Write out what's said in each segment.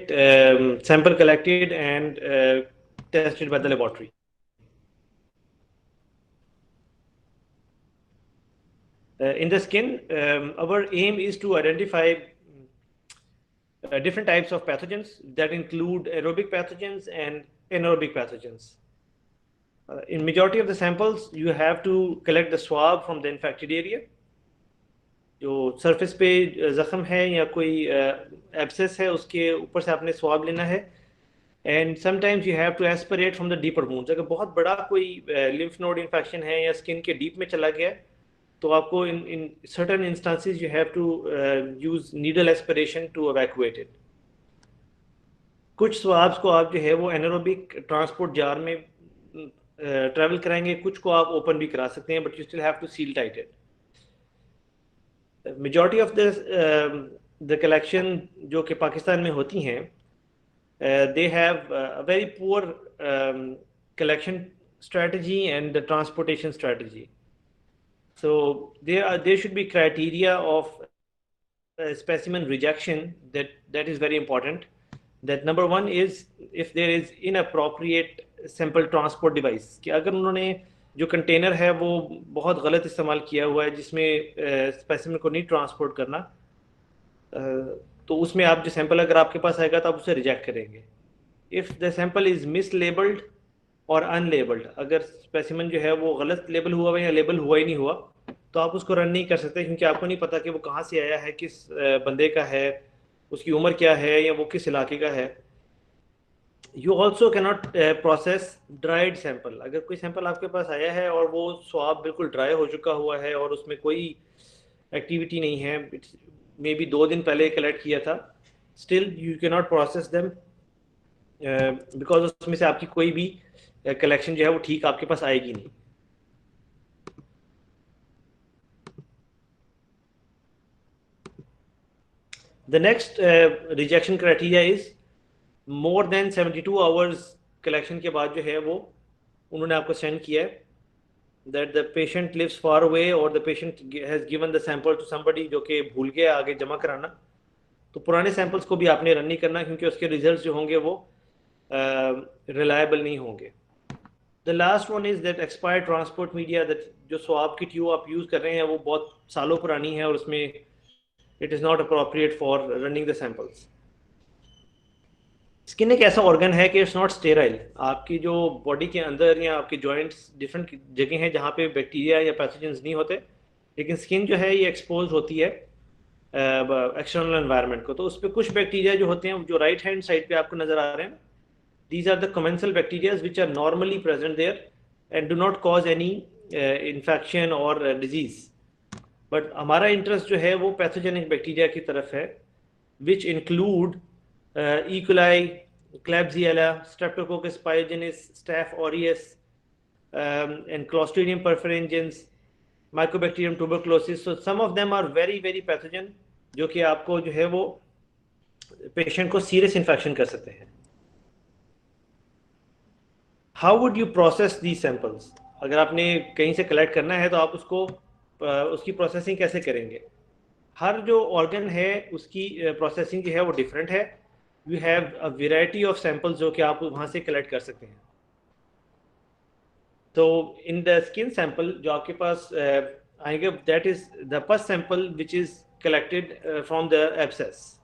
get sample collected and tested by the laboratory. In the skin, our aim is to identify different types of pathogens that include aerobic pathogens and anaerobic pathogens. In majority of the samples, you have to collect the swab from the infected area. जो surface पे जख्म है या कोई abscess है उसके ऊपर से आपने स्वाब लेना है. And sometimes you have to aspirate from the deeper wounds. अगर बहुत बड़ा कोई लिम्फ नोड इन्फेक्शन है या स्किन के डीप में चला गया तो आपको in certain instances you have to use needle aspiration to evacuate it. कुछ स्वाब्स को आप जो है वो एनारोबिक ट्रांसपोर्ट जार में ट्रैवल कराएंगे, कुछ को आप ओपन भी करा सकते हैं, but you still have to seal tight it. Majority of the collection जो कि पाकिस्तान में होती हैं, they have a very poor collection strategy and the transportation strategy. So there should be criteria of specimen rejection that is very important. That number one is if there is inappropriate sample transport device, कि अगर उन्होंने जो container है वो बहुत गलत इस्तेमाल किया हुआ है जिसमें स्पेसिमेन को नहीं ट्रांसपोर्ट करना, तो उसमें आप जो सैंपल अगर आपके पास आएगा तो आप उसे रिजेक्ट करेंगे. इफ़ द सैंपल इज़ मिसलेबल्ड और अनलेबल्ड, अगर स्पेसिमेन जो है वो गलत लेबल हुआ है या लेबल हुआ ही नहीं हुआ, तो आप उसको रन नहीं कर सकते, क्योंकि आपको नहीं पता कि वो कहाँ से आया है, किस बंदे का है, उसकी उम्र क्या है या वो किस इलाके का है. You also cannot process dried sample. अगर कोई सैंपल आपके पास आया है और वो स्वाब बिल्कुल ड्राई हो चुका हुआ है और उसमें कोई एक्टिविटी नहीं है, मे बी 2 दिन पहले कलेक्ट किया था, still you can not process them because उसमें से आपकी कोई भी कलेक्शन जो है वो ठीक आपके पास आएगी नहीं. The next rejection criteria is more than 72 hours collection के बाद जो है वो उन्होंने आपको सेंड किया है that the patient lives far away or the patient has given the sample to somebody जो कि भूल गया आगे जमा कराना, तो पुराने सैंपल्स को भी आपने रन नहीं करना, क्योंकि उसके रिजल्ट्स जो होंगे वो रिलायबल नहीं होंगे. The last one is that expired transport media, that जो स्वाब की ट्यूब आप यूज़ कर रहे हैं वो बहुत सालों पुरानी है और उसमें it is not appropriate for running the samples. Skin एक ऐसा ऑर्गन है कि इट्स नॉट स्टेराइल. आपकी जो बॉडी के अंदर या आपके जॉइंट्स डिफरेंट जगह हैं जहाँ पे बैक्टीरिया या पैथोजेंस नहीं होते, लेकिन स्किन जो है ये एक्सपोज होती है एक्सटर्नल एनवायरनमेंट को. तो उस पर कुछ बैक्टीरिया जो होते हैं जो राइट हैंड साइड पे आपको नज़र आ रहे हैं, these are the commensal bacteria which are normally present there and do not cause any infection और डिजीज़. बट हमारा इंटरेस्ट जो है वो पैथोजेनिक बैक्टीरिया की तरफ है, which include E. coli, Klebsiella, Streptococcus pyogenes, Staph aureus, and Clostridium perfringens, Mycobacterium tuberculosis. So some of them are very very pathogen, जो कि आपको जो है वो पेशेंट को सीरियस इन्फेक्शन कर सकते हैं. How would you process the samples? अगर आपने कहीं से कलेक्ट करना है तो आप उसको उसकी प्रोसेसिंग कैसे करेंगे? हर जो ऑर्गन है उसकी प्रोसेसिंग जो है वो डिफरेंट है. You have a variety of samples जो कि आप वहाँ से कलेक्ट कर सकते हैं. तो इन द स्किन सैंपल जो आपके पास आएंगे, that is the first sample which is collected from the abscess.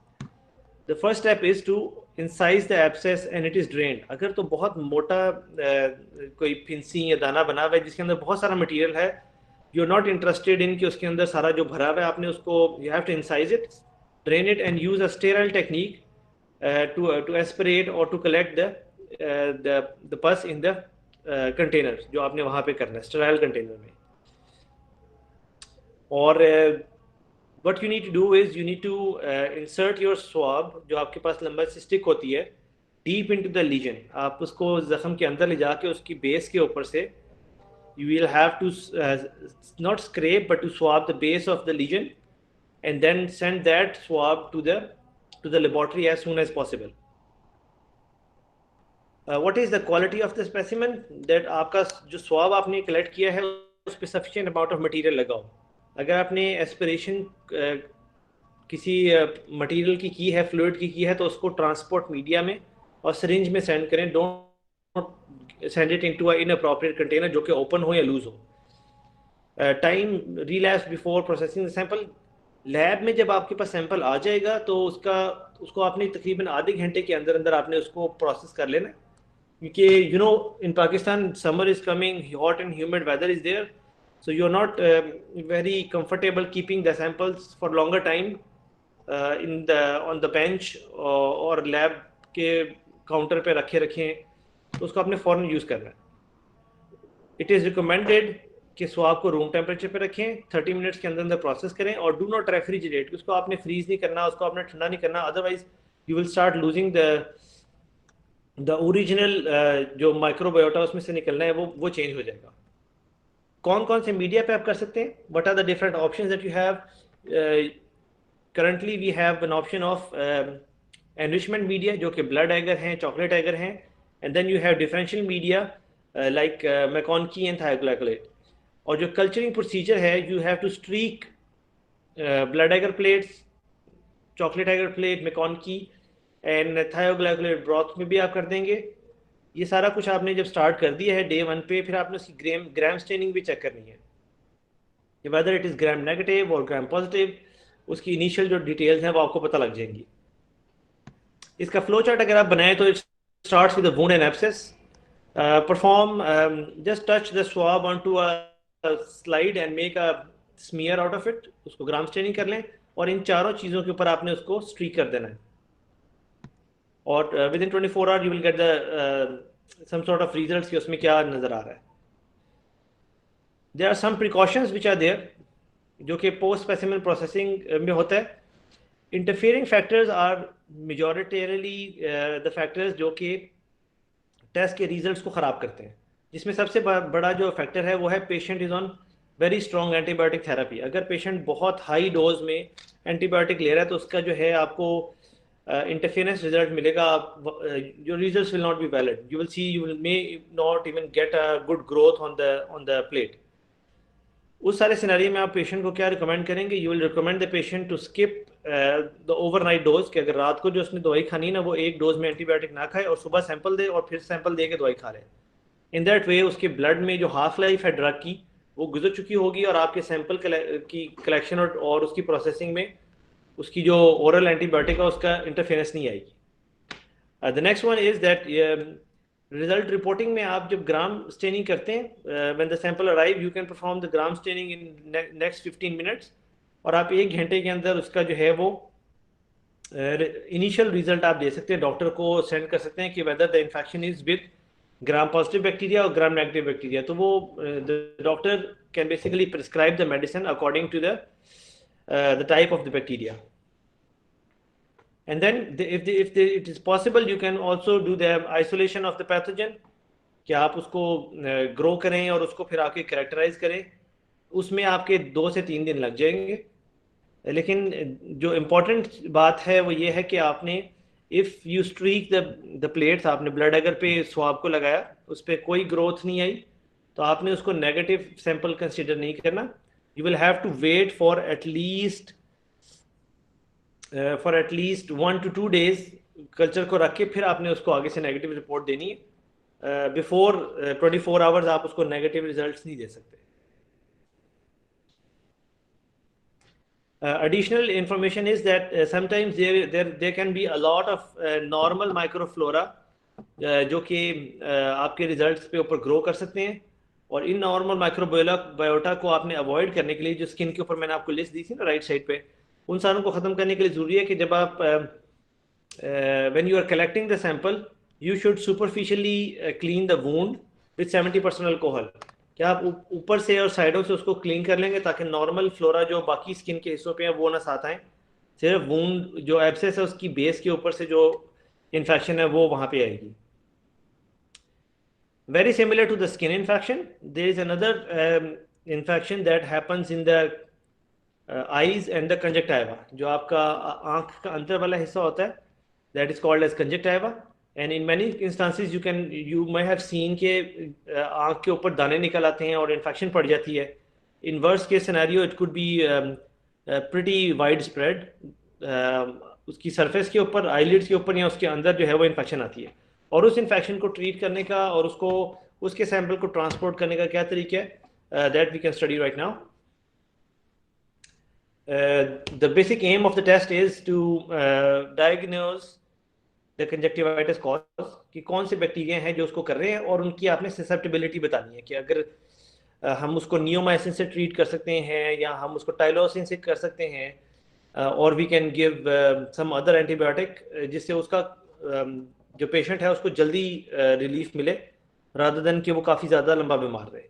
The first step is to incise the abscess and it is drained. अगर तो बहुत मोटा कोई फिंसी या दाना बना हुआ है जिसके अंदर बहुत सारा मटीरियल है, you are not interested in कि उसके अंदर सारा जो भरा हुआ है, आपने उसको you have to incise it, drain it and use a sterile technique to aspirate or to collect the pus in the container जो आपने वहाँ पे करना है sterile container में. और what you need to do is you need to insert your swab जो आपके पास लंबा सी स्टिक होती है deep into the lesion. आप उसको जख्म के अंदर ले जाके उसकी बेस के ऊपर से you will have to not scrape but to swab the base of the lesion and then send that swab to the laboratory as soon as possible. What is the quality of the specimen? That आपका जो swab आपने collect किया है उस पर sufficient amount of material लगाओ. अगर आपने एस्पिरेशन किसी मटेरियल की है, फ्लूइड की है, तो उसको ट्रांसपोर्ट मीडिया में और सिरिंज में सेंड करें। Don't send it into a inappropriate container जो कि ओपन हो या लूज हो। Time relapse before processing sample. Lab में जब आपके पास सैंपल आ जाएगा तो उसको आपने तकरीबन आधे घंटे के अंदर अंदर आपने उसको प्रोसेस कर लेना, क्योंकि in Pakistan summer is coming, hot and humid weather is there, so you're not very comfortable keeping the samples for longer time on the bench और लैब के काउंटर पे रखें, तो उसको आपने फ़ौरन यूज़ करना है। इट इज़ रिकमेंडेड कि स्वाब को रूम टेम्परेचर पे रखें, 30 मिनट्स के अंदर अंदर प्रोसेस करें, और डू नॉट रेफ्रिजरेट। उसको आपने फ्रीज नहीं करना, उसको आपने ठंडा नहीं करना, otherwise you will start losing the original जो माइक्रोबायोटा उसमें से निकलना है वो चेंज हो जाएगा। कौन कौन से मीडिया पे आप कर सकते हैं? What are the different options that you have? Currently we have an option of enrichment media जो कि ब्लड एगर हैं, चॉकलेट एगर हैं, and then you have differential media like MacConkey and thioglycollate. और जो कल्चरिंग प्रोसीजर है, you have to streak blood agar plates, chocolate agar plate, MacConkey and thioglycollate broth में भी आप कर देंगे। ये सारा कुछ आपने जब स्टार्ट कर दिया है डे 1 पे, फिर आपने उसकी ग्राम स्टेनिंग भी चेक करनी है, whether it is gram negative और ग्राम पॉजिटिव। उसकी इनिशियल जो डिटेल्स हैं वो आपको पता लग जाएंगी। इसका फ्लो चार्ट अगर आप बनाएं तो it starts with wound and abscess. Perform just touch the swab on to a slide and make a smear out of it. उसको ग्राम स्टेनिंग कर लें और इन चारों चीज़ों के ऊपर आपने उसको स्ट्रीक कर देना है, और within 24 hour you will get the some sort of results कि उसमें क्या नज़र आ रहा है। There are some precautions which are there जो कि पोस्ट स्पेसिमेन प्रोसेसिंग में होता है। Interfering factors are majoritarily the factors जो कि टेस्ट के रिजल्ट्स को ख़राब करते हैं, जिसमें सबसे बड़ा जो फैक्टर है वो है patient is on very strong antibiotic therapy. अगर पेशेंट बहुत हाई डोज में एंटीबायोटिक ले रहा है तो उसका जो है आपको इंटरफेरेंस रिजल्ट मिलेगा। जो results will not be valid, you will see you will may not even get a good growth on the plate. उस सारे सिनेरियो में आप पेशेंट को क्या रिकमेंड करेंगे? You will recommend the patient to skip the overnight dose, कि अगर रात को जो उसने दवाई खानी ना वो एक डोज में एंटीबायोटिक ना खाए और सुबह सैंपल दे और फिर सैंपल दे के दवाई खा ले। इन दैट वे उसके ब्लड में जो हाफ लाइफ है ड्रग की वो गुजर चुकी होगी और आपके सैंपल की कलेक्शन और उसकी प्रोसेसिंग में उसकी जो ओरल एंटीबायोटिक है उसका इंटरफेरेंस नहीं आएगी। The next one is that result reporting में आप जब ग्राम स्टेनिंग करते हैं, when the sample arrive you can perform the gram staining in next 15 minutes, और आप 1 घंटे के अंदर उसका जो है वो इनिशियल रिजल्ट आप दे सकते हैं, डॉक्टर को सेंड कर सकते हैं कि whether the infection is with gram positive bacteria और ग्राम नेगेटिव बैक्टीरिया। तो वो the doctor can basically prescribe the medicine according to the type of the bacteria. And then if it is possible you can also do the isolation of the pathogen, कि आप उसको grow करें और उसको फिर आके कैरेक्टराइज करें। उसमें आपके 2 से 3 दिन लग जाएंगे। लेकिन जो इम्पोर्टेंट बात है वो ये है कि आपने if you streak the plates, आपने ब्लड अगर पे स्वाब को लगाया उस पर कोई ग्रोथ नहीं आई तो आपने उसको नेगेटिव सैंपल कंसिडर नहीं करना। You will have to wait for at least 1 to 2 days culture को रख के फिर आपने उसको आगे से नेगेटिव रिपोर्ट देनी है। बिफोर 24 आवर्स आप उसको नेगेटिव रिजल्ट्स नहीं दे सकते। Additional information is that sometimes there can be a lot of normal microflora जो कि आपके रिजल्ट्स पे ऊपर ग्रो कर सकते हैं, और इन नॉर्मल माइक्रोबायोटा को आपने अवॉइड करने के लिए जो स्किन के ऊपर मैंने आपको लिस्ट दी थी ना राइट साइड पे, उन सारों को ख़त्म करने के लिए ज़रूरी है कि जब आप when you are collecting the sample you should superficially clean the wound with 70% alcohol। क्या आप ऊपर से और साइडों से उसको क्लीन कर लेंगे ताकि नॉर्मल फ्लोरा जो बाकी स्किन के हिस्सों पे हैं वो ना साथ आए, सिर्फ वूंड जो एब्सेस है उसकी बेस के ऊपर से जो इन्फेक्शन है वो वहाँ पे आएगी। Very similar to the skin infection there is another infection that happens in the eyes and the conjunctiva. जो आपका आँख का अंदर वाला हिस्सा होता है that is called as conjunctiva, and in many instances you may have seen के आँख के ऊपर दाने निकल आते हैं और इन्फेक्शन पड़ जाती है। In worst case scenario it could be pretty wide spread, उसकी सरफेस के ऊपर, आईलिड्स के ऊपर या उसके अंदर जो है वो इन्फेक्शन आती है। और उस इन्फेक्शन को ट्रीट करने का और उसको उसके सैंपल को ट्रांसपोर्ट करने का क्या तरीका है, that we can study right now. The basic aim of the test is to diagnose the conjunctivitis cause, कि कौन से बैक्टीरिया हैं जो उसको कर रहे हैं, और उनकी आपने ससेप्टेबिलिटी बतानी है कि अगर हम उसको नियोमाइसिन से ट्रीट कर सकते हैं या हम उसको टाइलोसिन से कर सकते हैं, और we can give some other antibiotic जिससे उसका जो पेशेंट है उसको जल्दी रिलीफ मिले रादर देन कि वो काफ़ी ज़्यादा लंबा बीमार रहे।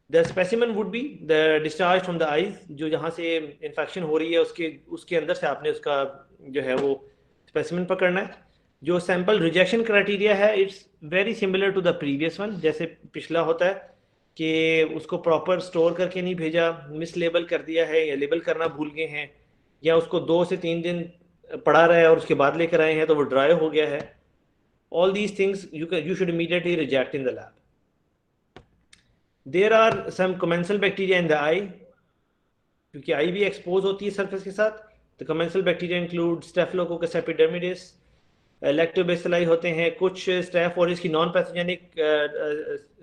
The specimen would be the discharge from the eyes, जो जहाँ से इन्फेक्शन हो रही है उसके अंदर से आपने उसका जो है वो स्पेसिमन पकड़ना है। जो सैंपल रिजेक्शन क्राइटेरिया है it's very similar to the previous one, जैसे पिछला होता है कि उसको प्रॉपर स्टोर करके नहीं भेजा, मिस लेबल कर दिया है या लेबल करना भूल गए हैं, या उसको 2 से 3 दिन पड़ा रहा है और उसके बाद लेकर आए हैं तो वो ड्राई हो गया है। All these things you should immediately reject in the lab. There are some commensal bacteria in the eye, क्योंकि आई भी एक्सपोज होती है सरफेस के साथ। तो commensal bacteria include Staphylococcus epidermidis, lactobacilli होते हैं, कुछ स्टैफ और इसकी नॉन पैथोजेनिक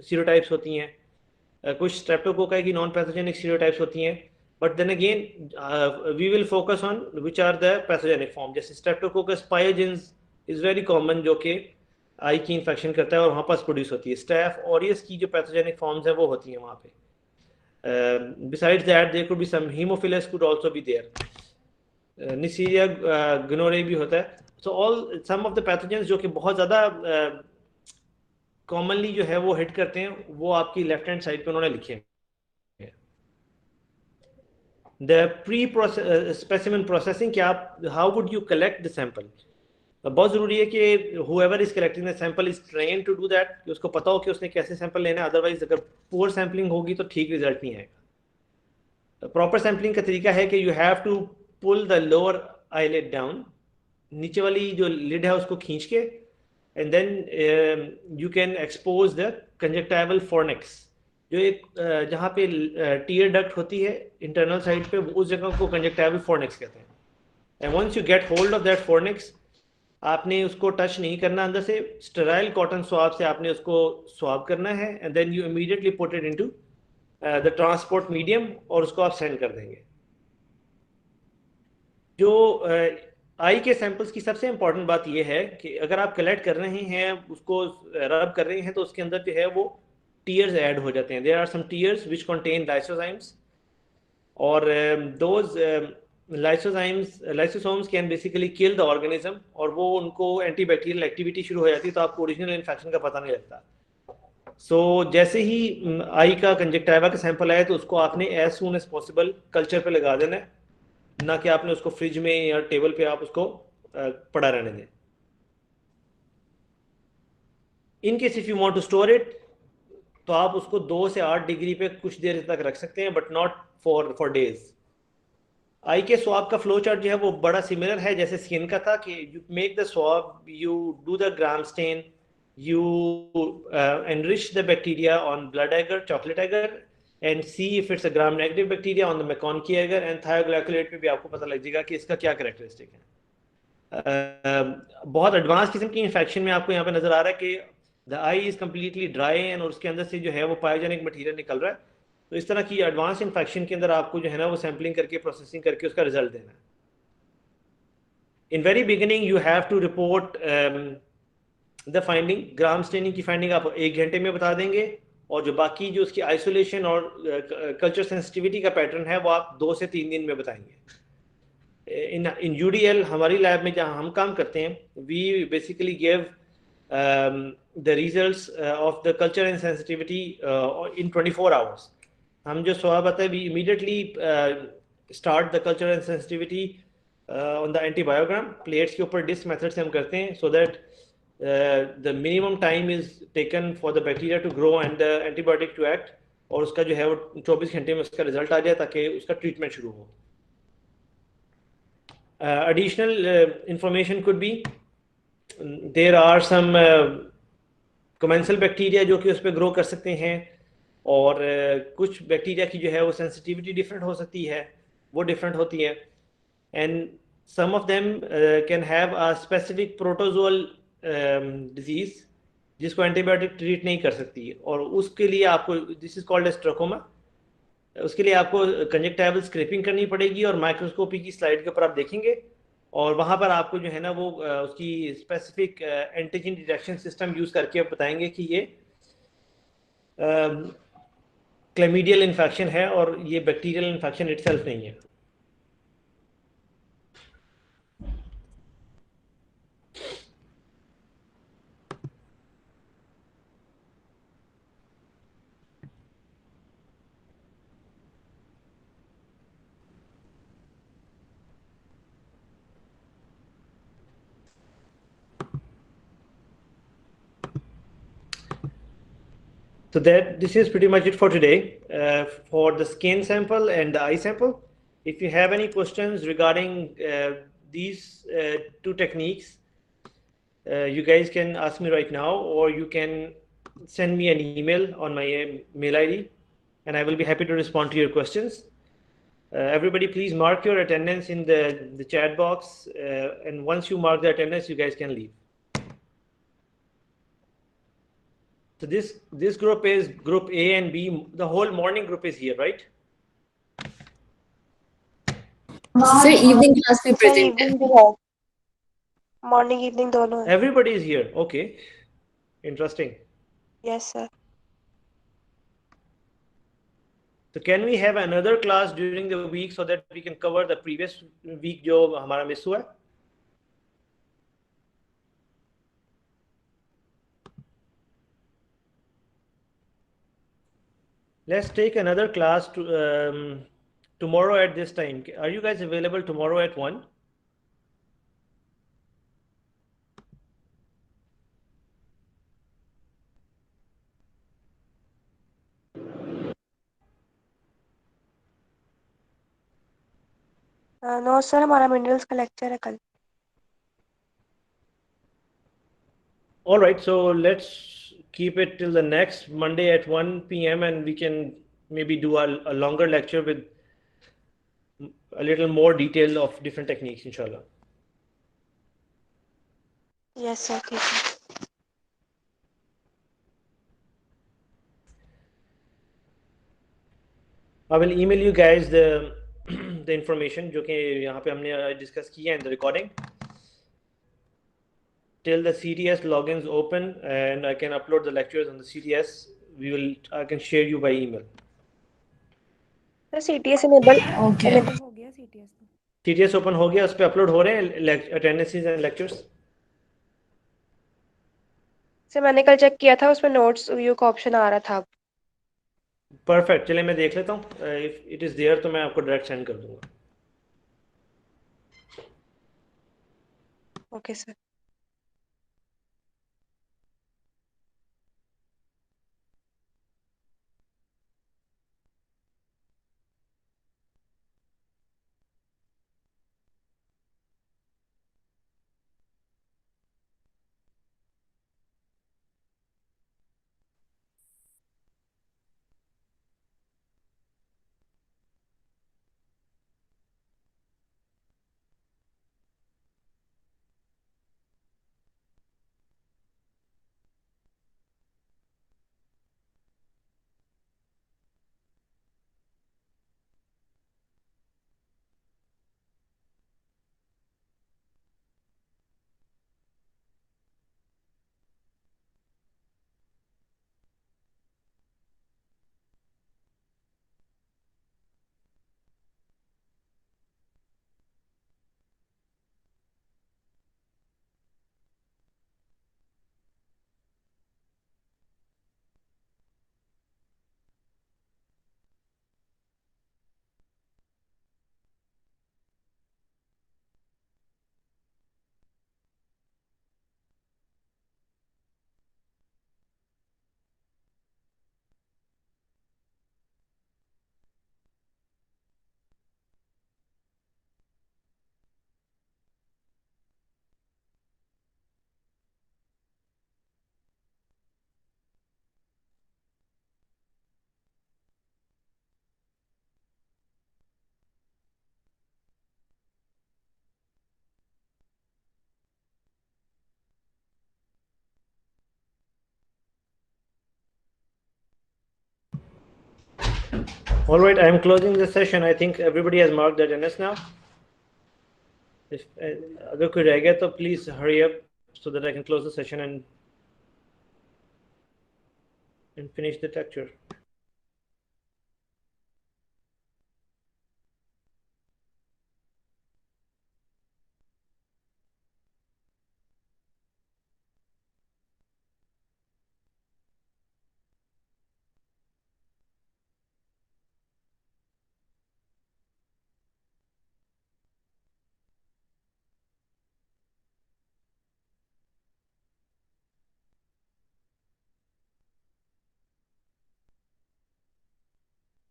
सीरोटाइप्स होती हैं, कुछ स्ट्रेप्टोकोकाई की नॉन पैथोजेनिक सीरोटाइप्स होती हैं। But then again we will focus on which are the pathogenic form, जैसे streptococcus pyogenes is very common, जो कि आई की इन्फेक्शन करता है और वहाँ पास प्रोड्यूस होती है। स्टैफ ऑरियस की जो पैथोजेनिक फॉर्म्स हैं वो होती हैं वहाँ पे। Besides that there could be some haemophilus could also be there, neisseria gonorrhoeae भी होता है। So all some of the pathogens जो कि बहुत ज़्यादा कॉमनली जो है वो हिट करते हैं, वो आपकी लेफ्ट हैंड साइड पे उन्होंने लिखे हैं। द प्री स्पेसिमेन प्रोसेसिंग, क्या आप how would you collect the sample, बहुत ज़रूरी है कि whoever is collecting the sample is trained to do that, कि उसको पता हो कि उसने कैसे सैंपल लेना है। अदरवाइज अगर पुअर सैम्पलिंग होगी तो ठीक रिजल्ट नहीं आएगा। प्रॉपर सैम्पलिंग का तरीका है कि you have to pull the lower eyelid down, नीचे वाली जो लिड है उसको खींच के, and then you can expose the conjunctival fornix, जो एक जहाँ पे टीयर डक्ट होती है इंटरनल साइड पे, उस जगह को कंजक्टाइवल फॉर्निक्स कहते हैं। And once you get hold of that fornix, आपने उसको टच नहीं करना, अंदर से स्टेराइल कॉटन स्वाब से आपने उसको स्वाब करना है, and then you immediately put it into the transport medium और उसको आप सेंड कर देंगे। जो आई के सैंपल्स की सबसे इंपॉर्टेंट बात यह है कि अगर आप कलेक्ट कर रहे हैं, उसको रब कर रहे हैं, तो उसके अंदर जो है वो टीयर्स ऐड हो जाते हैं। There are some tears which contain lysozymes, और those lysosomes can basically kill the organism, और वो उनको एंटीबैक्टीरियल एक्टिविटी शुरू हो जाती है, तो आपको ओरिजिनल इन्फेक्शन का पता नहीं लगता। जैसे ही आई का कंजक्टाइवा का सैंपल आए तो उसको आपने as soon as possible culture पे लगा देना है, ना कि आपने उसको फ्रिज में या टेबल पे आप उसको पड़ा रहने दें। In case if you want to store it, तो आप उसको 2 से 8 डिग्री पे कुछ देर तक रख सकते हैं, बट नॉट फॉर डेज। आई के स्वाब का फ्लो चार्ट जो है वो बड़ा सिमिलर है जैसे स्किन का था, कि you make the swab, you do the gram stain, you enrich the bacteria on blood agar, chocolate agar, and see if it's a gram negative bacteria on the McConkey agar, and thioglycolate पे भी आपको पता लग जाएगा कि इसका क्या characteristic है। बहुत एडवांस किस्म की इन्फेक्शन में आपको यहाँ पे नजर आ रहा है कि the I is completely dry and उसके अंदर से जो है वो पायोजेनिक मटीरियल निकल रहा है। तो इस तरह की एडवांस इन्फेक्शन के अंदर आपको जो है ना वो सैम्पलिंग करके प्रोसेसिंग करके उसका रिजल्ट देना है। In very beginning you have to report the finding. Gram staining की फाइंडिंग आप 1 घंटे में बता देंगे, और जो बाकी जो उसकी आइसोलेशन और कल्चर सेंसिटिविटी का पैटर्न है वो आप 2 से 3 दिन में बताएंगे। इन यूडीएल हमारी लैब में जहां हम काम करते हैं, we basically give the results of the culture and sensitivity in 24 hours. हम जो स्वाब आता है we immediately start the culture and sensitivity on the antibiogram. Plates के ऊपर डिस्क मेथड से हम करते हैं, so that the minimum time is taken for the bacteria to grow and the antibiotic to act, और उसका जो है वो 24 घंटे में उसका रिजल्ट आ जाए ताकि उसका ट्रीटमेंट शुरू हो। Additional information could be there are some commensal bacteria जो कि उस पर ग्रो कर सकते हैं, और कुछ बैक्टीरिया की जो है वो सेंसिटिविटी डिफरेंट हो सकती है। वो डिफरेंट होती है, and some of them can have a specific protozoal disease जिसको एंटीबायोटिक ट्रीट नहीं कर सकती, और उसके लिए आपको, this is called as trachoma, उसके लिए आपको कंजक्टाइवल स्क्रैपिंग करनी पड़ेगी, और माइक्रोस्कोपी की स्लाइड के ऊपर आप देखेंगे, और वहाँ पर आपको जो है ना वो उसकी specific antigen detection system use करके आप बताएंगे कि ये क्लेमीडियल इन्फेक्शन है और ये बैक्टीरियल इन्फेक्शन इटसेल्फ नहीं है. So that this is pretty much it for today for the skin sample and the eye sample. If you have any questions regarding these two techniques, you guys can ask me right now, or you can send me an email on my mail ID, and I will be happy to respond to your questions. Everybody, please mark your attendance in the chat box, and once you mark the attendance, you guys can leave. So this group is group A and B. The whole morning group is here, right? Sir, evening class में sir present है. Evening भी है, morning evening दोनों है. Everybody is here. Okay, interesting. Yes sir. So can we have another class during the week so that we can cover the previous week जो हमारा miss हुआ है? Let's take another class tomorrow at this time. Are you guys available tomorrow at 1? No sir, हमारा minerals का lecture है कल. All right, so let's keep it till the next Monday at 1 p.m. and we can maybe do a longer lecture with a little more detail of different techniques, inshallah. Yes sir, ठीक है. I will email you guys the information जो कि यहाँ पे हमने discuss किया in the recording. Till the CTS logins open and I can upload the lectures on the CTS, I can share you by email. Sir CTS enable Okay. हो गया CTS. CTS open हो गया, उस पर upload हो रहे हैं attendances and lectures. Sir मैंने कल चेक किया था, उसमें नोट्स व्यू का ऑप्शन आ रहा था. परफेक्ट, चलिए मैं देख लेता हूँ, इफ इट इज़ देयर तो मैं आपको डायरेक्ट सेंड कर दूंगा. Okay sir. All right, I am closing the session. I think everybody has marked their attendance now. If agar koi reh gaya, to please hurry up so that I can close the session and finish the lecture.